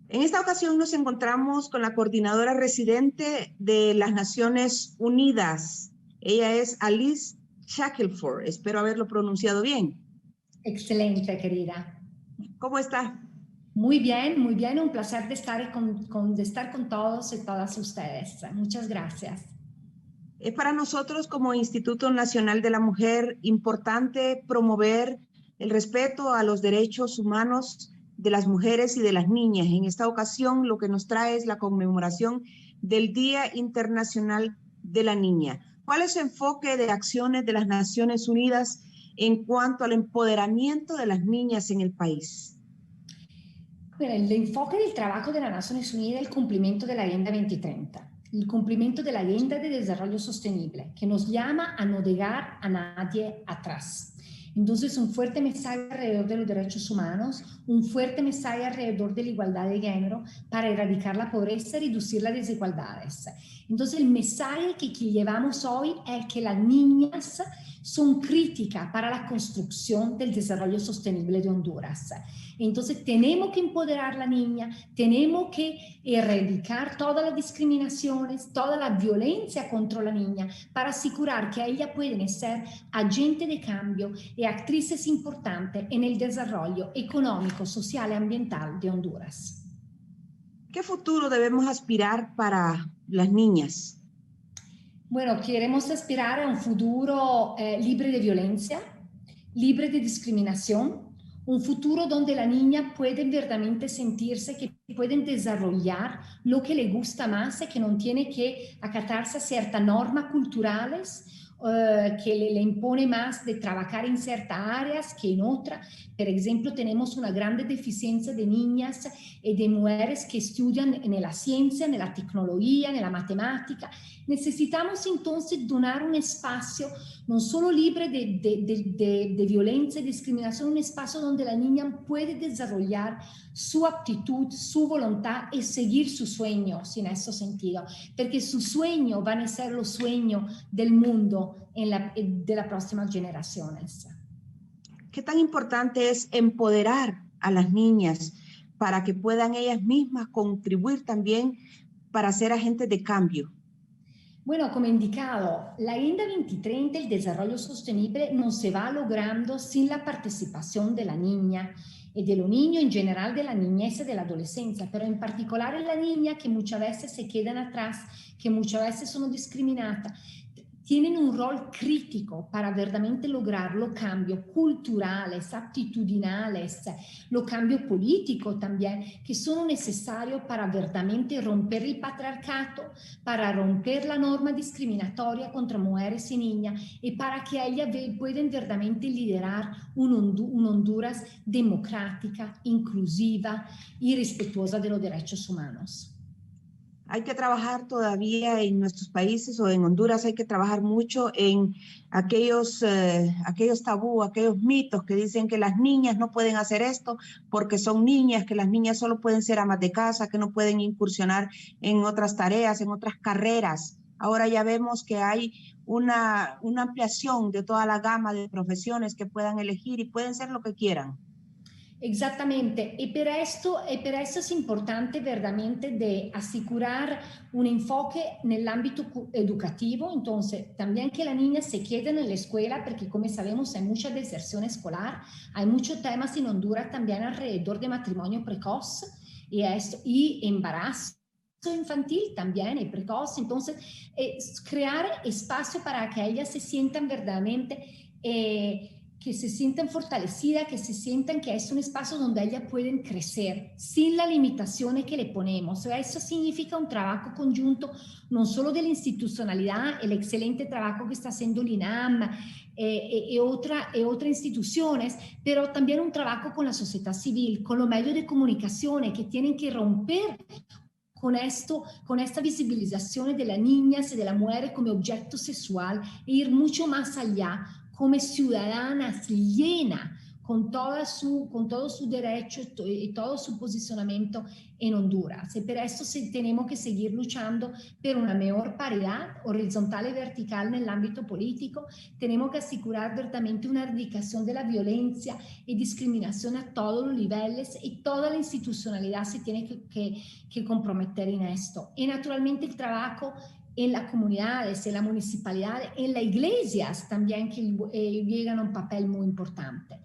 En esta ocasión nos encontramos con la coordinadora residente de las Naciones Unidas. Ella es Alice Shackelford. Espero haberlo pronunciado bien. Excelente, querida. ¿Cómo está? Muy bien, muy bien. Un placer de estar con todos y todas ustedes. Muchas gracias. Es para nosotros como Instituto Nacional de la Mujer importante promover el respeto a los derechos humanos de las mujeres y de las niñas. En esta ocasión lo que nos trae es la conmemoración del Día Internacional de la Niña. ¿Cuál es el enfoque de acciones de las Naciones Unidas en cuanto al empoderamiento de las niñas en el país? Bueno, el enfoque del trabajo de las Naciones Unidas es el cumplimiento de la Agenda 2030, el cumplimiento de la Agenda de Desarrollo Sostenible, que nos llama a no dejar a nadie atrás. Entonces, un fuerte mensaje alrededor de los derechos humanos, un fuerte mensaje alrededor de la igualdad de género para erradicar la pobreza y reducir las desigualdades. Entonces, el mensaje que llevamos hoy es que las niñas son críticas para la construcción del desarrollo sostenible de Honduras. Entonces tenemos que empoderar a la niña, tenemos que erradicar todas las discriminaciones, toda la violencia contra la niña para asegurar que ellas pueden ser agentes de cambio y actrices importantes en el desarrollo económico, social y ambiental de Honduras. ¿Qué futuro debemos aspirar para las niñas? Bueno, queremos aspirar a un futuro libre de violencia, libre de discriminación, un futuro donde la niña puede verdaderamente sentirse que pueden desarrollar lo que le gusta más y que no tiene que acatarse a ciertas normas culturales que le impone más de trabajar en ciertas áreas que en otras. Por ejemplo, tenemos una grande deficiencia de niñas y de mujeres que estudian en la ciencia, en la tecnología, en la matemática. Necesitamos entonces donar un espacio no solo libre de violencia y discriminación, un espacio donde la niña puede desarrollar su aptitud, su voluntad y seguir sus sueños en ese sentido, porque sus sueños van a ser los sueños del mundo de las próximas generaciones. ¿Qué tan importante es empoderar a las niñas para que puedan ellas mismas contribuir también para ser agentes de cambio? Bueno, como indicado, la Agenda 2030, el desarrollo sostenible, no se va logrando sin la participación de la niña y de los niños en general, de la niñez y de la adolescencia, pero en particular en la niña que muchas veces se quedan atrás, que muchas veces son discriminadas. Tienen un rol crítico para verdaderamente lograr los cambios culturales, aptitudinales, los cambios políticos también, que son necesarios para verdaderamente romper el patriarcado, para romper la norma discriminatoria contra mujeres y niñas y para que ellas puedan verdaderamente liderar una Honduras democrática, inclusiva y respetuosa de los derechos humanos. Hay que trabajar todavía en nuestros países o en Honduras, hay que trabajar mucho en aquellos tabú, aquellos mitos que dicen que las niñas no pueden hacer esto porque son niñas, que las niñas solo pueden ser amas de casa, que no pueden incursionar en otras tareas, en otras carreras. Ahora ya vemos que hay una ampliación de toda la gama de profesiones que puedan elegir y pueden ser lo que quieran. Exactamente, y para esto es importante verdaderamente de asegurar un enfoque en el ámbito educativo, entonces también que la niña se quede en la escuela, porque como sabemos hay mucha deserción escolar, hay muchos temas en Honduras también alrededor de matrimonio precoz y embarazo infantil también y precoz, entonces crear espacio para que ellas se sientan verdaderamente que se sientan fortalecidas, que se sientan que es un espacio donde ellas pueden crecer sin las limitaciones que le ponemos. O sea, eso significa un trabajo conjunto, no solo de la institucionalidad, el excelente trabajo que está haciendo el INAM y otras instituciones, pero también un trabajo con la sociedad civil, con los medios de comunicación que tienen que romper con esta visibilización de las niñas y de las mujeres como objeto sexual e ir mucho más allá como ciudadanas llenas, con todo su derecho y todo su posicionamiento en Honduras. Y para eso tenemos que seguir luchando por una mejor paridad horizontal y vertical en el ámbito político. Tenemos que asegurar verdaderamente una erradicación de la violencia y discriminación a todos los niveles, y toda la institucionalidad se tiene que comprometer en esto. Y naturalmente el trabajo en las comunidades, en la municipalidad, en las iglesias también, que juegan un papel muy importante.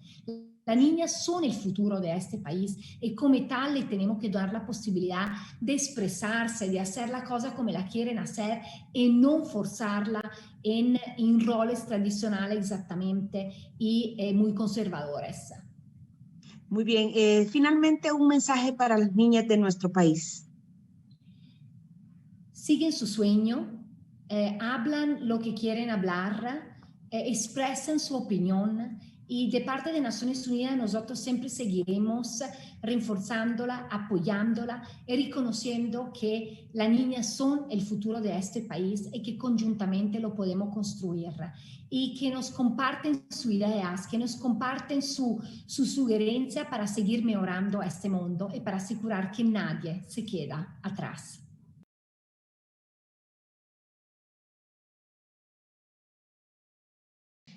Las niñas son el futuro de este país, y como tal le tenemos que dar la posibilidad de expresarse, de hacer la cosa como la quieren hacer, y no forzarla en roles tradicionales exactamente y muy conservadores. Muy bien. Finalmente, un mensaje para las niñas de nuestro país. Siguen su sueño, hablan lo que quieren hablar, expresan su opinión, y de parte de Naciones Unidas nosotros siempre seguiremos reforzándola, apoyándola y reconociendo que las niñas son el futuro de este país y que conjuntamente lo podemos construir, y que nos comparten sus ideas, que nos comparten su sugerencia para seguir mejorando este mundo y para asegurar que nadie se queda atrás.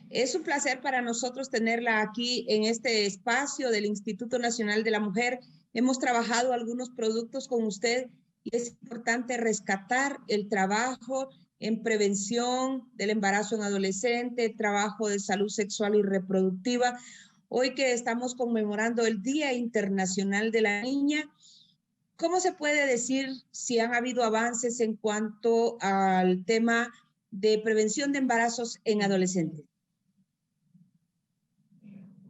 Es un placer para nosotros tenerla aquí en este espacio del Instituto Nacional de la Mujer. Hemos trabajado algunos productos con usted y es importante rescatar el trabajo en prevención del embarazo en adolescente, trabajo de salud sexual y reproductiva. Hoy que estamos conmemorando el Día Internacional de la Niña, ¿cómo se puede decir si han habido avances en cuanto al tema de prevención de embarazos en adolescentes?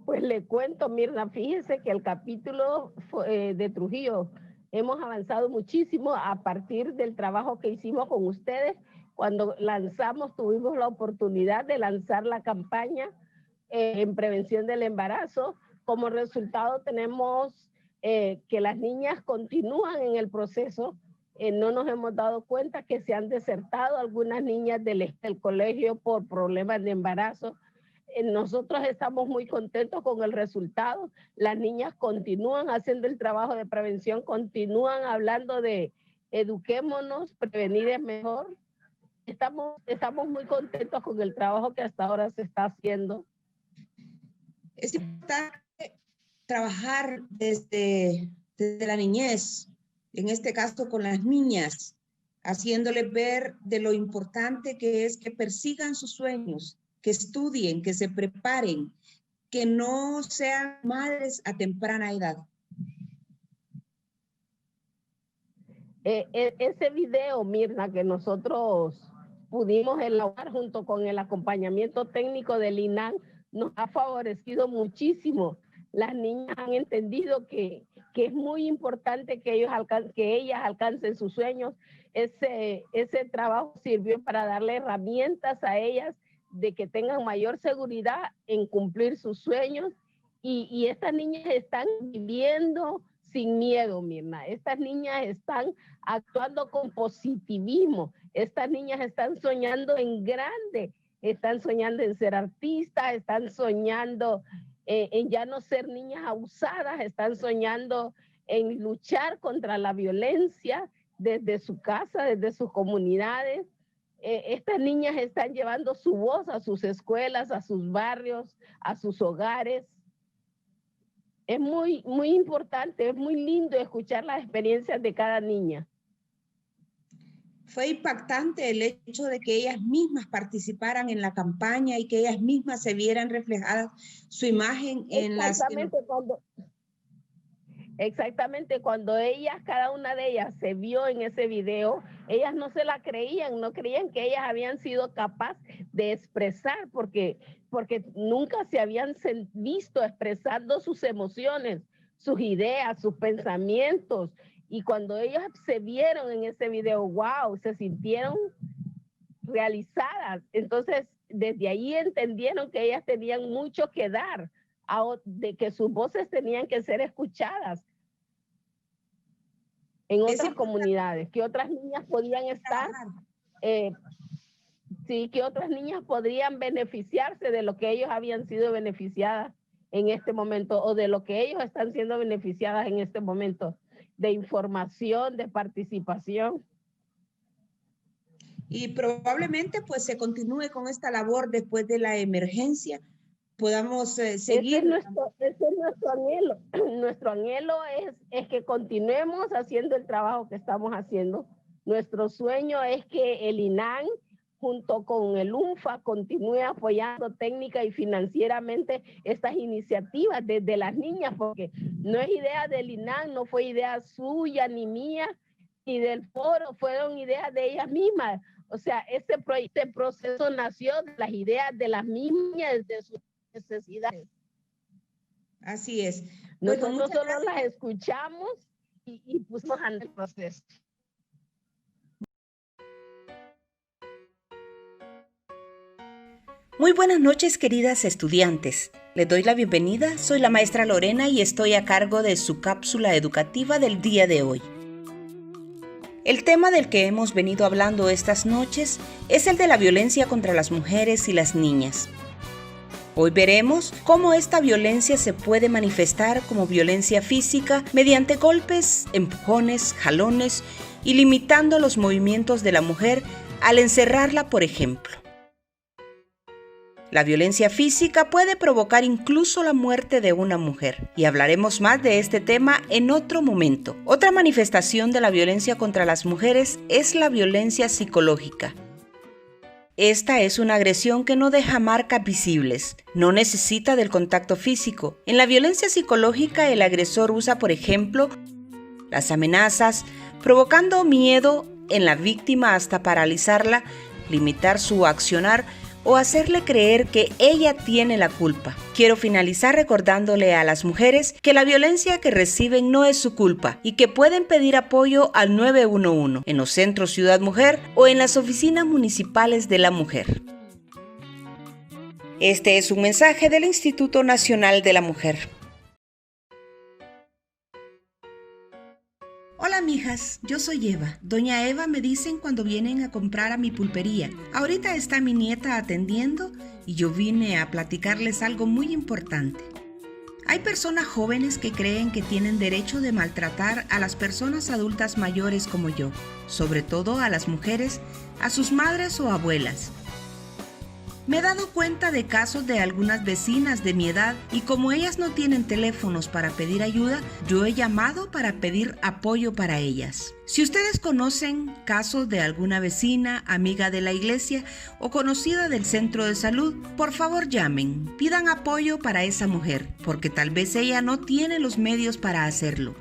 Pues le cuento, Mirna, fíjese que el capítulo de Trujillo hemos avanzado muchísimo a partir del trabajo que hicimos con ustedes. Cuando tuvimos la oportunidad de lanzar la campaña en prevención del embarazo. Como resultado tenemos que las niñas continúan en el proceso. No nos hemos dado cuenta que se han desertado algunas niñas del colegio por problemas de embarazo. Nosotros estamos muy contentos con el resultado. Las niñas continúan haciendo el trabajo de prevención, continúan hablando de eduquémonos, prevenir es mejor. Estamos muy contentos con el trabajo que hasta ahora se está haciendo. Es importante trabajar desde la niñez, en este caso con las niñas, haciéndoles ver de lo importante que es que persigan sus sueños, que estudien, que se preparen, que no sean madres a temprana edad. Ese video, Mirna, que nosotros pudimos elaborar junto con el acompañamiento técnico del INAN, nos ha favorecido muchísimo. Las niñas han entendido que es muy importante que ellas alcancen sus sueños. Ese trabajo sirvió para darle herramientas a ellas de que tengan mayor seguridad en cumplir sus sueños, y estas niñas están viviendo sin miedo, Mirna. Estas niñas están actuando con positivismo. Estas niñas están soñando en grande, están soñando en ser artistas, están soñando en ya no ser niñas abusadas, están soñando en luchar contra la violencia desde su casa, desde sus comunidades. Estas niñas están llevando su voz a sus escuelas, a sus barrios, a sus hogares. Es muy, muy importante, es muy lindo escuchar las experiencias de cada niña. Fue impactante el hecho de que ellas mismas participaran en la campaña y que ellas mismas se vieran reflejadas su imagen en las... Exactamente, cuando ellas, cada una de ellas se vio en ese video, ellas no se la creían, no creían que ellas habían sido capaces de expresar, porque nunca se habían visto expresando sus emociones, sus ideas, sus pensamientos. Y cuando ellas se vieron en ese video, wow, se sintieron realizadas. Entonces, desde ahí entendieron que ellas tenían mucho que dar, de que sus voces tenían que ser escuchadas en otras comunidades, que otras niñas podían estar, sí, que otras niñas podrían beneficiarse de lo que ellos habían sido beneficiadas en este momento o de lo que ellos están siendo beneficiadas en este momento de información, de participación. Y probablemente pues se continúe con esta labor después de la emergencia, podamos seguir. Ese es nuestro anhelo. Nuestro anhelo es que continuemos haciendo el trabajo que estamos haciendo. Nuestro sueño es que el INAN, junto con el UNFA, continúe apoyando técnica y financieramente estas iniciativas desde las niñas, porque no es idea del INAN, no fue idea suya ni mía, ni del foro, fueron ideas de ellas mismas. O sea, este proceso nació de las ideas de las niñas, de sus necesidades. Así es. Nosotros solo las escuchamos y pusimos en el proceso. Muy buenas noches, queridas estudiantes. Les doy la bienvenida, soy la maestra Lorena y estoy a cargo de su cápsula educativa del día de hoy. El tema del que hemos venido hablando estas noches es el de la violencia contra las mujeres y las niñas. Hoy veremos cómo esta violencia se puede manifestar como violencia física mediante golpes, empujones, jalones y limitando los movimientos de la mujer al encerrarla, por ejemplo. La violencia física puede provocar incluso la muerte de una mujer, y hablaremos más de este tema en otro momento. Otra manifestación de la violencia contra las mujeres es la violencia psicológica. Esta es una agresión que no deja marcas visibles, no necesita del contacto físico. En la violencia psicológica, el agresor usa, por ejemplo, las amenazas, provocando miedo en la víctima hasta paralizarla, limitar su accionar o hacerle creer que ella tiene la culpa. Quiero finalizar recordándole a las mujeres que la violencia que reciben no es su culpa y que pueden pedir apoyo al 911 en los centros Ciudad Mujer o en las oficinas municipales de la mujer. Este es un mensaje del Instituto Nacional de la Mujer. Hola mijas, yo soy Eva. Doña Eva me dicen cuando vienen a comprar a mi pulpería. Ahorita está mi nieta atendiendo y yo vine a platicarles algo muy importante. Hay personas jóvenes que creen que tienen derecho de maltratar a las personas adultas mayores como yo, sobre todo a las mujeres, a sus madres o abuelas. Me he dado cuenta de casos de algunas vecinas de mi edad y como ellas no tienen teléfonos para pedir ayuda, yo he llamado para pedir apoyo para ellas. Si ustedes conocen casos de alguna vecina, amiga de la iglesia o conocida del centro de salud, por favor llamen, pidan apoyo para esa mujer, porque tal vez ella no tiene los medios para hacerlo.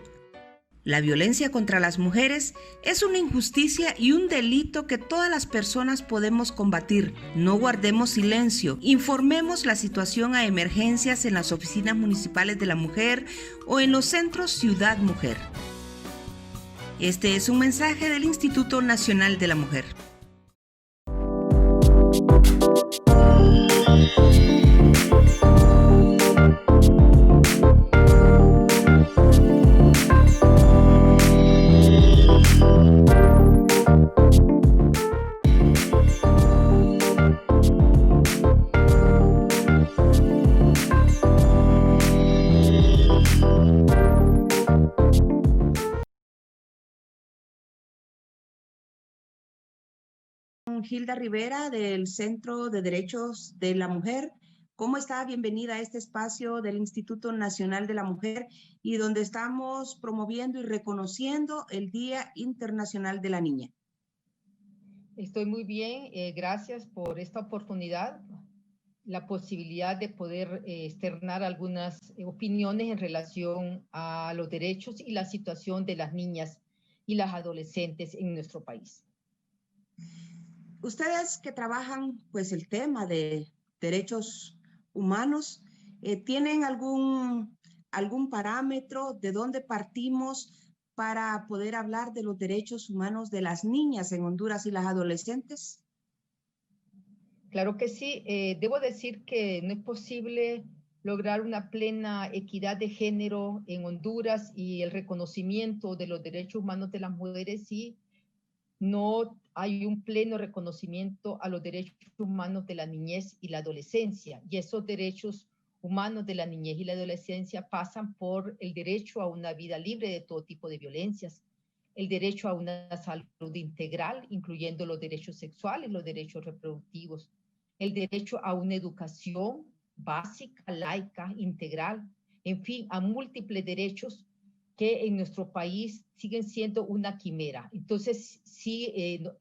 La violencia contra las mujeres es una injusticia y un delito que todas las personas podemos combatir. No guardemos silencio, informemos la situación a emergencias en las oficinas municipales de la mujer o en los centros Ciudad Mujer. Este es un mensaje del Instituto Nacional de la Mujer. Hilda Rivera del Centro de Derechos de la Mujer. ¿Cómo está? Bienvenida a este espacio del Instituto Nacional de la Mujer y donde estamos promoviendo y reconociendo el Día Internacional de la Niña. Estoy muy bien, gracias por esta oportunidad, la posibilidad de poder externar algunas opiniones en relación a los derechos y la situación de las niñas y las adolescentes en nuestro país. Ustedes que trabajan pues el tema de derechos humanos, ¿tienen algún parámetro de dónde partimos para poder hablar de los derechos humanos de las niñas en Honduras y las adolescentes? Claro que sí. Debo decir que no es posible lograr una plena equidad de género en Honduras y el reconocimiento de los derechos humanos de las mujeres si no hay un pleno reconocimiento a los derechos humanos de la niñez y la adolescencia. Y esos derechos humanos de la niñez y la adolescencia pasan por el derecho a una vida libre de todo tipo de violencias, el derecho a una salud integral, incluyendo los derechos sexuales, los derechos reproductivos, el derecho a una educación básica, laica, integral, en fin, a múltiples derechos que en nuestro país siguen siendo una quimera. Entonces, sí,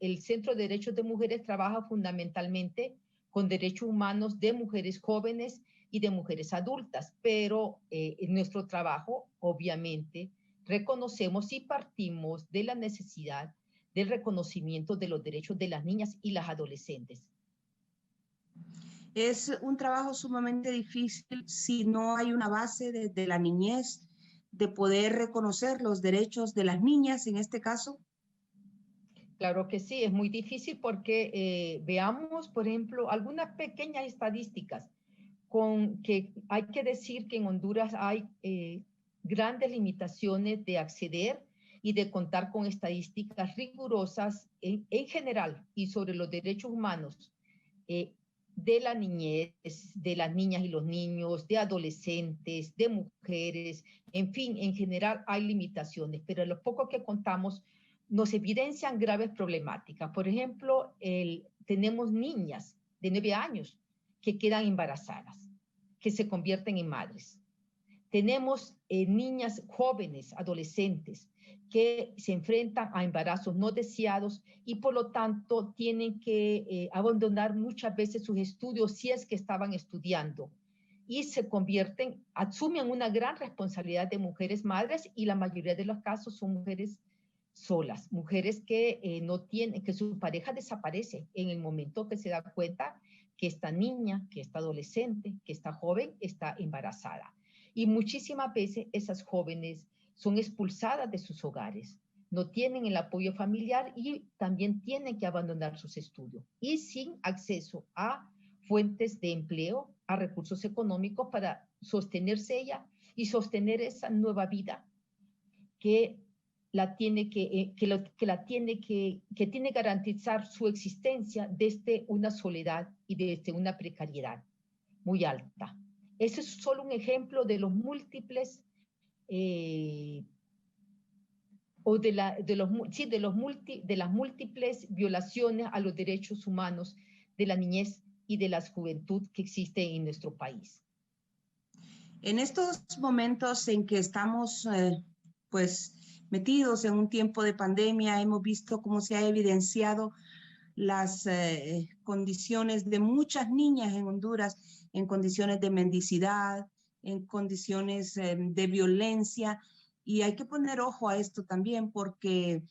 el Centro de Derechos de Mujeres trabaja fundamentalmente con derechos humanos de mujeres jóvenes y de mujeres adultas, pero en nuestro trabajo, obviamente, reconocemos y partimos de la necesidad del reconocimiento de los derechos de las niñas y las adolescentes. Es un trabajo sumamente difícil si no hay una base de la niñez, de poder reconocer los derechos de las niñas en este caso. Claro que sí, es muy difícil porque veamos, por ejemplo, algunas pequeñas estadísticas con que hay que decir que en Honduras hay grandes limitaciones de acceder y de contar con estadísticas rigurosas en general y sobre los derechos humanos de la niñez, de las niñas y los niños, de adolescentes, de mujeres, en fin, en general hay limitaciones, pero lo poco que contamos nos evidencian graves problemáticas. Por ejemplo, tenemos niñas de 9 años que quedan embarazadas, que se convierten en madres. Tenemos niñas jóvenes, adolescentes, que se enfrentan a embarazos no deseados y por lo tanto tienen que abandonar muchas veces sus estudios si es que estaban estudiando y se convierten, asumen una gran responsabilidad de mujeres madres y la mayoría de los casos son mujeres solas, mujeres que no tienen, que su pareja desaparece en el momento que se da cuenta que esta niña, que esta adolescente, que esta joven está embarazada. Y muchísimas veces esas jóvenes son expulsadas de sus hogares, no tienen el apoyo familiar y también tienen que abandonar sus estudios y sin acceso a fuentes de empleo, a recursos económicos para sostenerse ella y sostener esa nueva vida que tiene que garantizar su existencia desde una soledad y desde una precariedad muy alta. Ese es solo un ejemplo de los múltiples de las múltiples violaciones a los derechos humanos de la niñez y de la juventud que existen en nuestro país. En estos momentos en que estamos pues metidos en un tiempo de pandemia, hemos visto cómo se ha evidenciado las condiciones de muchas niñas en Honduras, en condiciones de mendicidad, en condiciones de violencia, y hay que poner ojo a esto también porque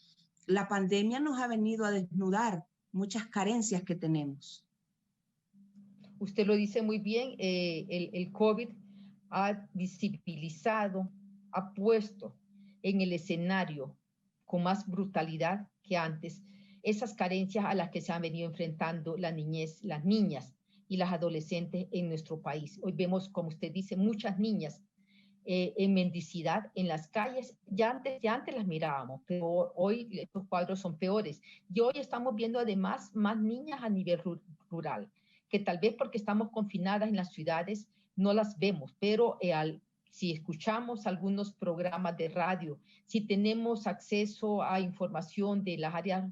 la pandemia nos ha venido a desnudar muchas carencias que tenemos. Usted lo dice muy bien, el COVID ha visibilizado, ha puesto en el escenario con más brutalidad que antes esas carencias a las que se han venido enfrentando la niñez, las niñas y las adolescentes en nuestro país. Hoy vemos, como usted dice, muchas niñas en mendicidad en las calles. Ya antes las mirábamos, pero hoy estos cuadros son peores. Y hoy estamos viendo además más niñas a nivel rural, que tal vez porque estamos confinadas en las ciudades no las vemos, pero si escuchamos algunos programas de radio, si tenemos acceso a información de las áreas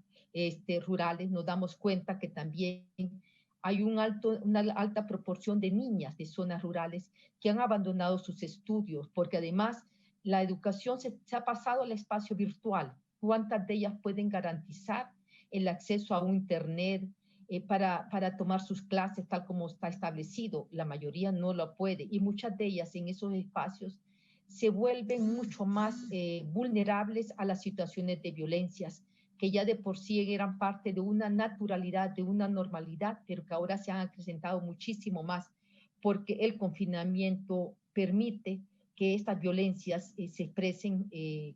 rurales, nos damos cuenta que también hay una alta proporción de niñas de zonas rurales que han abandonado sus estudios, porque además la educación se ha pasado al espacio virtual. ¿Cuántas de ellas pueden garantizar el acceso a un internet para tomar sus clases tal como está establecido? La mayoría no lo puede y muchas de ellas en esos espacios se vuelven mucho más vulnerables a las situaciones de violencias que ya de por sí eran parte de una naturalidad, de una normalidad, pero que ahora se han acrecentado muchísimo más porque el confinamiento permite que estas violencias se expresen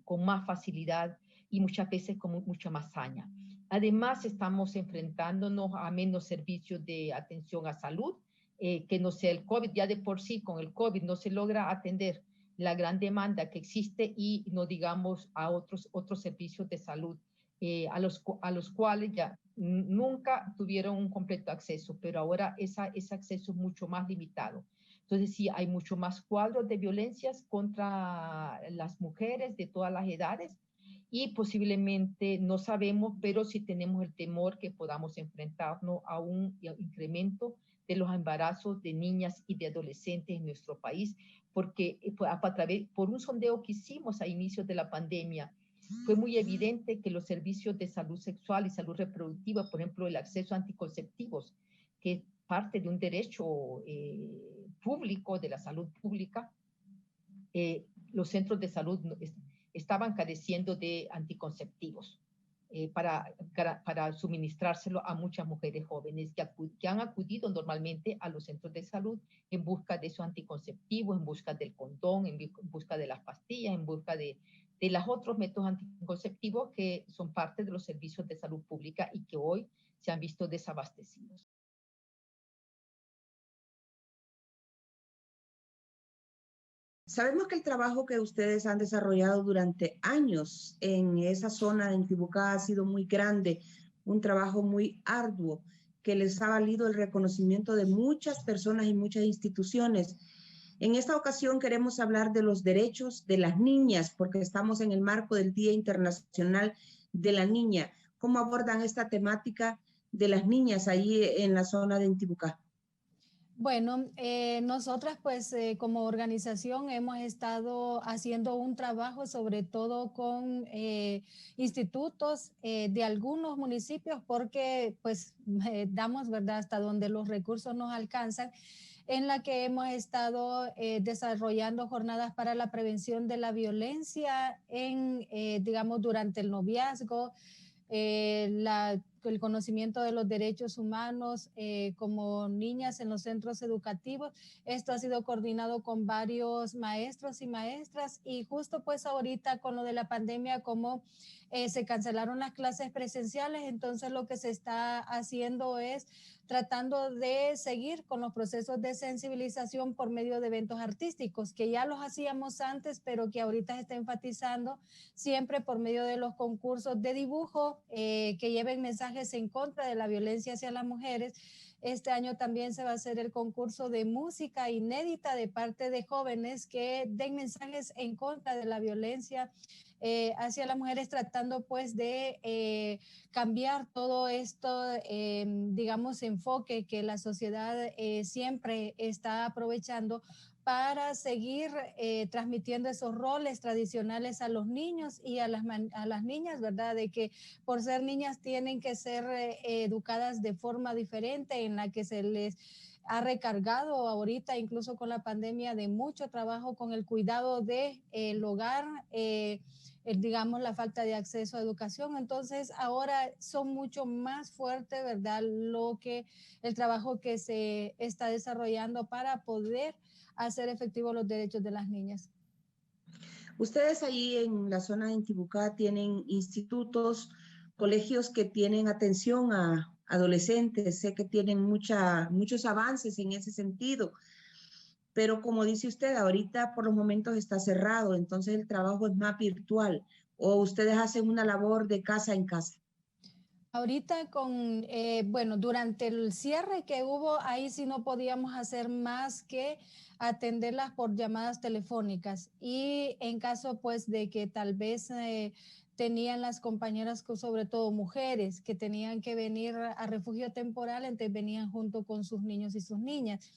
con más facilidad y muchas veces con mucha más saña. Además, estamos enfrentándonos a menos servicios de atención a salud, que no sea el COVID. Ya de por sí, con el COVID no se logra atender la gran demanda que existe y no digamos a otros servicios de salud a los cuales ya nunca tuvieron un completo acceso, pero ahora ese acceso es mucho más limitado. Entonces sí, hay mucho más cuadros de violencias contra las mujeres de todas las edades y posiblemente no sabemos, pero sí tenemos el temor que podamos enfrentarnos a un incremento de los embarazos de niñas y de adolescentes en nuestro país, porque por un sondeo que hicimos a inicios de la pandemia, fue muy evidente que los servicios de salud sexual y salud reproductiva, por ejemplo, el acceso a anticonceptivos, que es parte de un derecho público, de la salud pública, los centros de salud estaban careciendo de anticonceptivos para suministrárselo a muchas mujeres jóvenes que han acudido normalmente a los centros de salud en busca de esos anticonceptivos, en busca del condón, en busca de las pastillas, en busca de los otros métodos anticonceptivos que son parte de los servicios de salud pública y que hoy se han visto desabastecidos. Sabemos que el trabajo que ustedes han desarrollado durante años en esa zona de Intibucá ha sido muy grande, un trabajo muy arduo que les ha valido el reconocimiento de muchas personas y muchas instituciones. En esta ocasión queremos hablar de los derechos de las niñas, porque estamos en el marco del Día Internacional de la Niña. ¿Cómo abordan esta temática de las niñas ahí en la zona de Intibucá? Bueno, nosotras pues como organización hemos estado haciendo un trabajo sobre todo con institutos de algunos municipios porque pues damos, ¿verdad?, hasta donde los recursos nos alcanzan, en la que hemos estado desarrollando jornadas para la prevención de la violencia digamos, durante el noviazgo, el conocimiento de los derechos humanos como niñas en los centros educativos. Esto ha sido coordinado con varios maestros y maestras y justo pues ahorita con lo de la pandemia, como se cancelaron las clases presenciales, entonces lo que se está haciendo es tratando de seguir con los procesos de sensibilización por medio de eventos artísticos, que ya los hacíamos antes, pero que ahorita se está enfatizando siempre por medio de los concursos de dibujo que lleven mensajes en contra de la violencia hacia las mujeres. Este año también se va a hacer el concurso de música inédita de parte de jóvenes que den mensajes en contra de la violencia hacia las mujeres, tratando pues de cambiar todo esto, digamos, enfoque que la sociedad siempre está aprovechando para seguir transmitiendo esos roles tradicionales a los niños y a las niñas, ¿verdad? De que por ser niñas tienen que ser educadas de forma diferente, en la que se les ha recargado ahorita, incluso con la pandemia, de mucho trabajo con el cuidado del hogar, digamos, la falta de acceso a educación. Entonces, ahora son mucho más fuertes, ¿verdad?, el trabajo que se está desarrollando para poder hacer efectivos los derechos de las niñas. Ustedes ahí en la zona de Intibucá tienen institutos, colegios que tienen atención a adolescentes, sé que tienen muchos avances en ese sentido, pero como dice usted, ahorita por los momentos está cerrado, entonces el trabajo es más virtual, o ustedes hacen una labor de casa en casa. Ahorita bueno, durante el cierre que hubo, ahí sí no podíamos hacer más que atenderlas por llamadas telefónicas. Y en caso pues de que tal vez tenían las compañeras, sobre todo mujeres, que tenían que venir a refugio temporal, entonces venían junto con sus niños y sus niñas.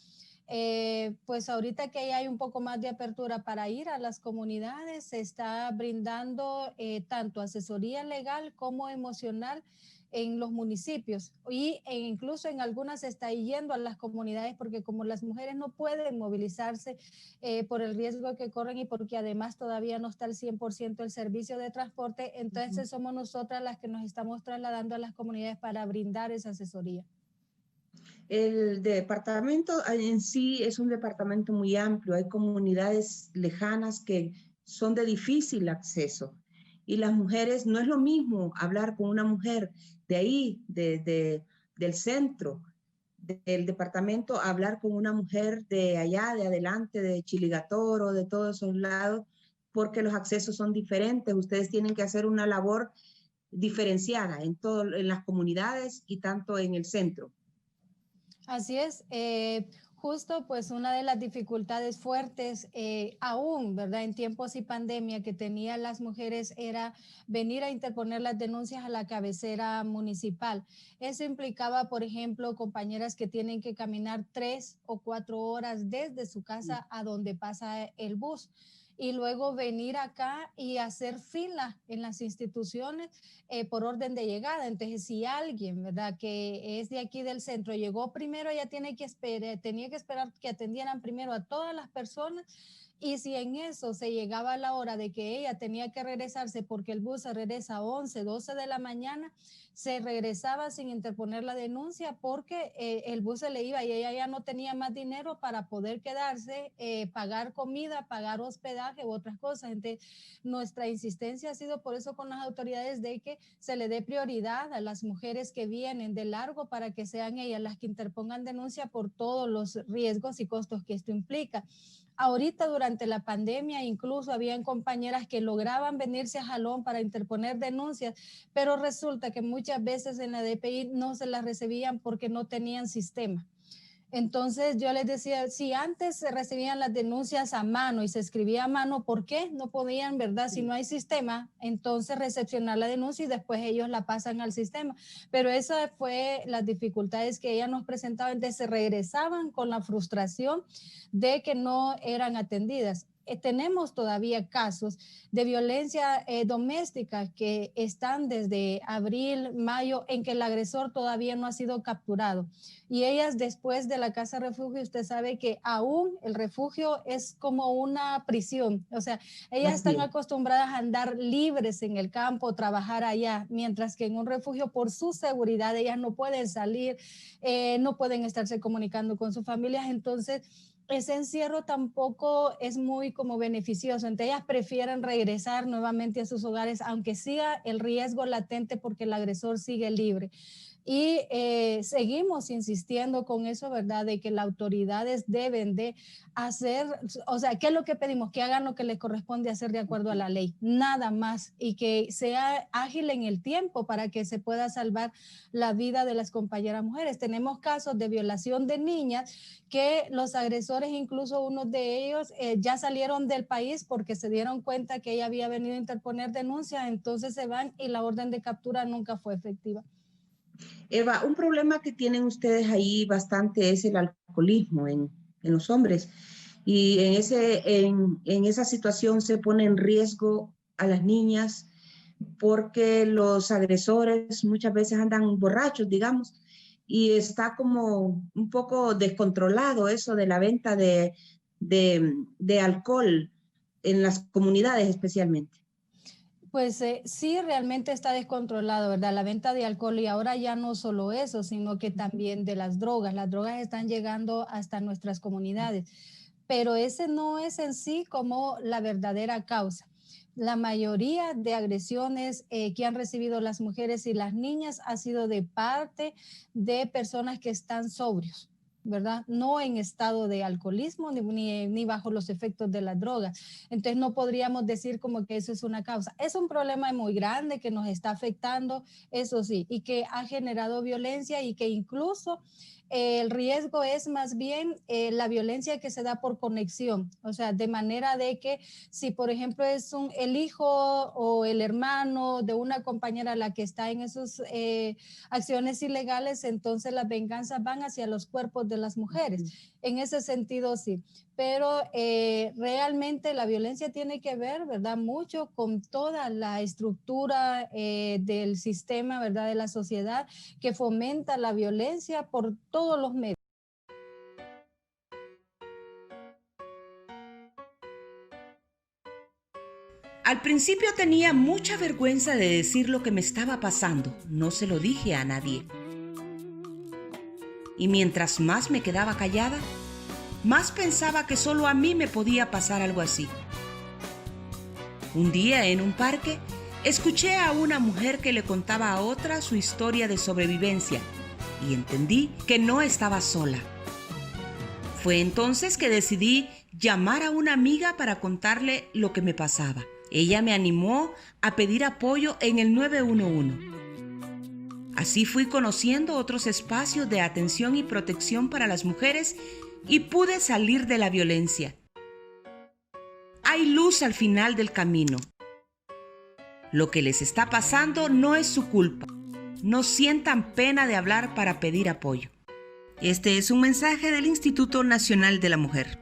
Pues ahorita que hay un poco más de apertura para ir a las comunidades, se está brindando tanto asesoría legal como emocional en los municipios e incluso en algunas se está yendo a las comunidades porque como las mujeres no pueden movilizarse por el riesgo que corren y porque además todavía no está el 100% el servicio de transporte, entonces somos nosotras las que nos estamos trasladando a las comunidades para brindar esa asesoría. El departamento en sí es un departamento muy amplio, hay comunidades lejanas que son de difícil acceso y las mujeres, no es lo mismo hablar con una mujer de ahí, del centro del departamento, hablar con una mujer de allá, de adelante, de Chiligatoro, de todos esos lados, porque los accesos son diferentes, ustedes tienen que hacer una labor diferenciada en las comunidades y tanto en el centro. Así es, Justo pues una de las dificultades fuertes aún, ¿verdad? En tiempos y pandemia que tenían las mujeres era venir a interponer las denuncias a la cabecera municipal. Eso implicaba, por ejemplo, compañeras que tienen que caminar 3 o 4 horas desde su casa a donde pasa el bus, y luego venir acá y hacer fila en las instituciones por orden de llegada. Entonces, si alguien, ¿verdad?, que es de aquí del centro llegó primero, ella tenía que esperar que atendieran primero a todas las personas, y si en eso se llegaba a la hora de que ella tenía que regresarse porque el bus se regresa a 11, 12 de la mañana, se regresaba sin interponer la denuncia porque el bus se le iba y ella ya no tenía más dinero para poder quedarse, pagar comida, pagar hospedaje u otras cosas. Entonces, nuestra insistencia ha sido por eso con las autoridades de que se le dé prioridad a las mujeres que vienen de largo para que sean ellas las que interpongan denuncia por todos los riesgos y costos que esto implica. Ahorita durante la pandemia incluso habían compañeras que lograban venirse a Jalón para interponer denuncias, pero resulta que muchas veces en la DPI no se las recibían porque no tenían sistema. Entonces yo les decía, si antes se recibían las denuncias a mano y se escribía a mano, ¿por qué no podían, verdad? Si no hay sistema, entonces recepcionar la denuncia y después ellos la pasan al sistema. Pero esas fue las dificultades que ellas nos presentaban, entonces se regresaban con la frustración de que no eran atendidas. Tenemos todavía casos de violencia doméstica que están desde abril, mayo, en que el agresor todavía no ha sido capturado. Y ellas después de la casa refugio, usted sabe que aún el refugio es como una prisión. O sea, ellas están acostumbradas a andar libres en el campo, trabajar allá, mientras que en un refugio por su seguridad ellas no pueden salir, no pueden estarse comunicando con sus familias. Entonces, ese encierro tampoco es muy como beneficioso. Entonces ellas prefieren regresar nuevamente a sus hogares, aunque siga el riesgo latente porque el agresor sigue libre. Y seguimos insistiendo con eso, ¿verdad? De que las autoridades deben de hacer, o sea, ¿qué es lo que pedimos? Que hagan lo que les corresponde hacer de acuerdo a la ley, nada más, y que sea ágil en el tiempo para que se pueda salvar la vida de las compañeras mujeres. Tenemos casos de violación de niñas que los agresores, incluso unos de ellos, ya salieron del país porque se dieron cuenta que ella había venido a interponer denuncia, entonces se van y la orden de captura nunca fue efectiva. Eva, un problema que tienen ustedes ahí bastante es el alcoholismo en los hombres, y en esa situación se pone en riesgo a las niñas porque los agresores muchas veces andan borrachos, digamos, y está como un poco descontrolado eso de la venta de alcohol en las comunidades especialmente. Pues sí, realmente está descontrolado, ¿verdad? La venta de alcohol, y ahora ya no solo eso, sino que también de las drogas. Las drogas están llegando hasta nuestras comunidades, pero ese no es en sí como la verdadera causa. La mayoría de agresiones que han recibido las mujeres y las niñas ha sido de parte de personas que están sobrios, ¿verdad? No en estado de alcoholismo ni bajo los efectos de las drogas. Entonces no podríamos decir como que eso es una causa. Es un problema muy grande que nos está afectando, eso sí, y que ha generado violencia, y que incluso el riesgo es más bien la violencia que se da por conexión, o sea, de manera de que si por ejemplo es el hijo o el hermano de una compañera la que está en esas acciones ilegales, entonces las venganzas van hacia los cuerpos de las mujeres. En ese sentido sí, pero realmente la violencia tiene que ver, ¿verdad?, mucho con toda la estructura del sistema, ¿verdad?, de la sociedad, que fomenta la violencia por todos los medios. Al principio tenía mucha vergüenza de decir lo que me estaba pasando. No se lo dije a nadie. Y mientras más me quedaba callada, más pensaba que solo a mí me podía pasar algo así. Un día en un parque, escuché a una mujer que le contaba a otra su historia de sobrevivencia y entendí que no estaba sola. Fue entonces que decidí llamar a una amiga para contarle lo que me pasaba. Ella me animó a pedir apoyo en el 911. Así fui conociendo otros espacios de atención y protección para las mujeres y pude salir de la violencia. Hay luz al final del camino. Lo que les está pasando no es su culpa. No sientan pena de hablar para pedir apoyo. Este es un mensaje del Instituto Nacional de la Mujer.